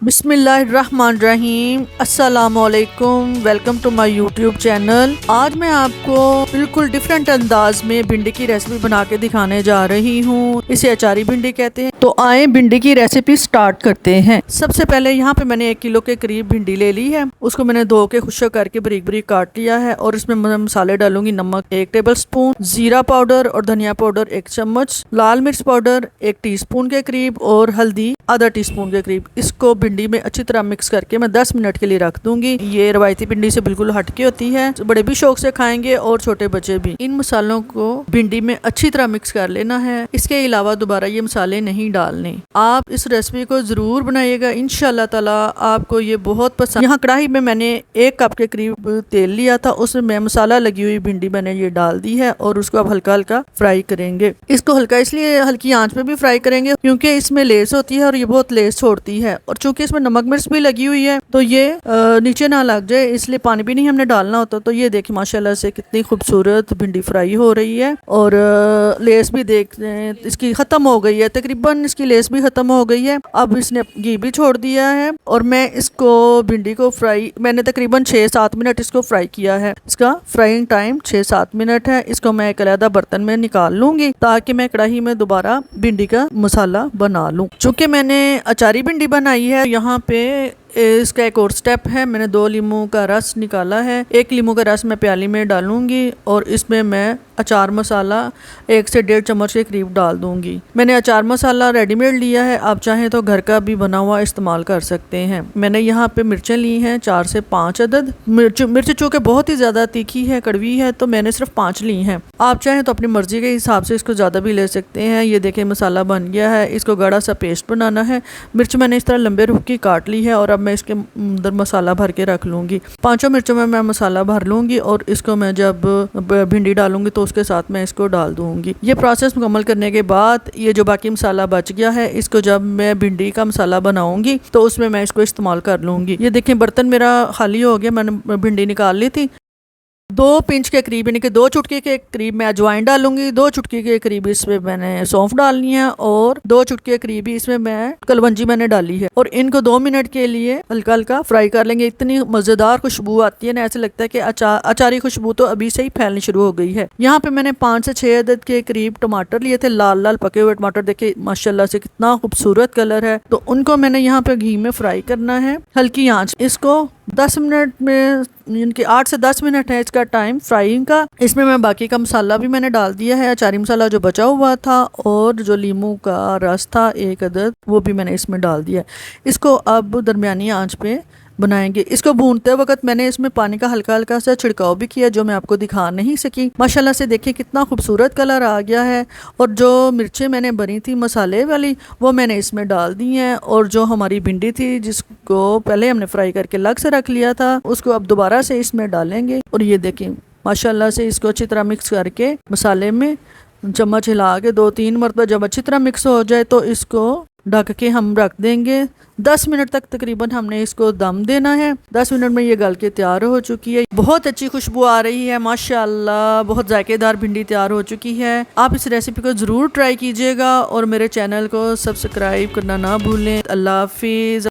बिस्मिल्लाहिर्रहमानिर्रहीम, अस्सलामुअलैकुम। Welcome to my YouTube channel. आज मैं आपको बिल्कुल डिफरेंट अंदाज में भिंडी की रेसिपी बना के दिखाने जा रही हूँ। इसे अचारी भिंडी कहते हैं। तो आए भिंडी की रेसिपी स्टार्ट करते हैं। सबसे पहले यहाँ पे मैंने 1 किलो के करीब भिंडी ले ली है। उसको मैंने धो के खुश्क करके बारीक बारीक काट लिया है और इसमें मैं मसाले डालूंगी। नमक 1 टेबल स्पून, जीरा पाउडर और धनिया पाउडर 1 चम्मच, लाल मिर्च पाउडर 1 टीस्पून के करीब और हल्दी आधा टीस्पून के करीब। इसको भिंडी में अच्छी तरह मिक्स करके मैं 10 मिनट के लिए रख दूंगी। ये रवायती भिंडी से बिल्कुल हटके होती है, बड़े भी शौक से खाएंगे और छोटे बच्चे भी। इन मसालों को भिंडी में अच्छी तरह मिक्स कर लेना है। इसके अलावा दोबारा ये मसाले नहीं डालने। आप इस रेसिपी को जरूर बनाइएगा, इंशाल्लाह ताला आपको ये बहुत पसंद। यहाँ कढ़ाई में मैंने 1 कप के करीब तेल लिया था, उसमें मैं मसाला लगी हुई भिंडी मैंने ये डाल दी है और उसको अब हल्का हल्का फ्राई करेंगे। इसको हल्का इसलिए हल्की आंच पे भी फ्राई करेंगे क्योंकि इसमें लेस होती है और ये बहुत लेस छोड़ती है, और चूंकि इसमें नमक मिर्च भी लगी हुई है तो ये नीचे ना लग जाए, इसलिए पानी भी नहीं हमने डालना होता। तो ये देखिए माशाल्लाह से कितनी खूबसूरत भिंडी फ्राई हो रही है और लेस भी देख इसकी खत्म हो गई है, तकरीबन इसकी लेस भी खत्म हो गई है। अब इसने घी भी छोड़ दिया है और मैं इसको भिंडी को फ्राई मैंने तकरीबन 6-7 मिनट इसको फ्राई किया है। इसका फ्राइंग टाइम 6-7 मिनट है। इसको मैं एक अलग बर्तन में निकाल लूंगी ताकि मैं कढ़ाई में दोबारा भिंडी का मसाला बना लूं। चूंकि मैंने अचारी भिंडी बनाई है, यहाँ पे इसका एक और स्टेप है। मैंने 2 लीमू का रस निकाला है। 1 लीमू का रस मैं प्याली में डालूंगी और इसमें मैं अचार मसाला 1 से 1.5 चम्मच के करीब डाल दूंगी। मैंने अचार मसाला रेडीमेड लिया है, आप चाहें तो घर का भी बना हुआ इस्तेमाल कर सकते हैं। मैंने यहाँ पे मिर्चें ली हैं 4 से 5 अदद। मिर्च चूँकि बहुत ही ज़्यादा तीखी है, कड़वी है, तो मैंने सिर्फ 5 ली हैं। आप चाहें तो अपनी मर्जी के हिसाब से इसको ज़्यादा भी ले सकते हैं। ये देखें मसाला बन गया है। इसको गाढ़ा सा पेस्ट बनाना है। मिर्च मैंने इस तरह लंबे रुख की काट ली है और अब मैं इसके अंदर मसाला भर के रख लूँगी। 5 मिर्चों में मैं मसाला भर लूँगी और इसको मैं जब भिंडी डालूंगी तो उसके साथ मैं इसको डाल दूँगी। ये प्रोसेस मुकम्मल करने के बाद ये जो बाकी मसाला बच गया है, इसको जब मैं भिंडी का मसाला बनाऊँगी तो उसमें मैं इसको इस्तेमाल कर लूँगी। ये देखें बर्तन मेरा खाली हो गया, मैंने भिंडी निकाल ली थी। 2 पिंच के करीब यानी कि 2 चुटकी के करीब मैं अजवाइन डालूंगी। 2 चुटकी के करीब इसमें मैंने सौंफ डालनी है और 2 चुटकी के करीब इसमें मैं कलवंजी मैंने डाली है और इनको 2 मिनट के लिए हल्का हल्का फ्राई कर लेंगे। इतनी मज़ेदार खुशबू आती है ना, ऐसे लगता है कि अचारी खुशबू तो अभी से ही फैलनी शुरू हो गई है। यहाँ पे मैंने 5 से 6 अदद के करीब टमाटर लिए थे, लाल लाल पके हुए टमाटर। देखिए माशाल्लाह से कितना खूबसूरत कलर है। तो उनको मैंने यहाँ पे घी में फ्राई करना है हल्की आंच। इसको 10 मिनट में, इनके 8 से 10 मिनट है इसका टाइम फ्राइंग का। इसमें मैं बाकी का मसाला भी मैंने डाल दिया है, अचारी मसाला जो बचा हुआ था और जो लीमू का रस था 1 अदद, वो भी मैंने इसमें डाल दिया। इसको अब दरमियानी आंच पे बनाएंगे। इसको भूनते वक्त मैंने इसमें पानी का हल्का हल्का सा छिड़काव भी किया, जो मैं आपको दिखा नहीं सकी। माशाल्लाह से देखिए कितना खूबसूरत कलर आ गया है। और जो मिर्चें मैंने बनी थी मसाले वाली वो मैंने इसमें डाल दी हैं और जो हमारी भिंडी थी जिसको पहले हमने फ्राई करके अलग से रख लिया था उसको अब दोबारा से इसमें डालेंगे। और ये देखिए माशाल्लाह से इसको अच्छी तरह मिक्स करके मसाले में चम्मच हिला के 2-3 मरतबा जब अच्छी तरह मिक्स हो जाए तो इसको ढक के हम रख देंगे। 10 मिनट तक तकरीबन हमने इसको दम देना है। 10 मिनट में ये गल के तैयार हो चुकी है। बहुत अच्छी खुशबू आ रही है माशाल्लाह, बहुत जायकेदार भिंडी तैयार हो चुकी है। आप इस रेसिपी को ज़रूर ट्राई कीजिएगा और मेरे चैनल को सब्सक्राइब करना ना भूलें। अल्लाह हाफिज़।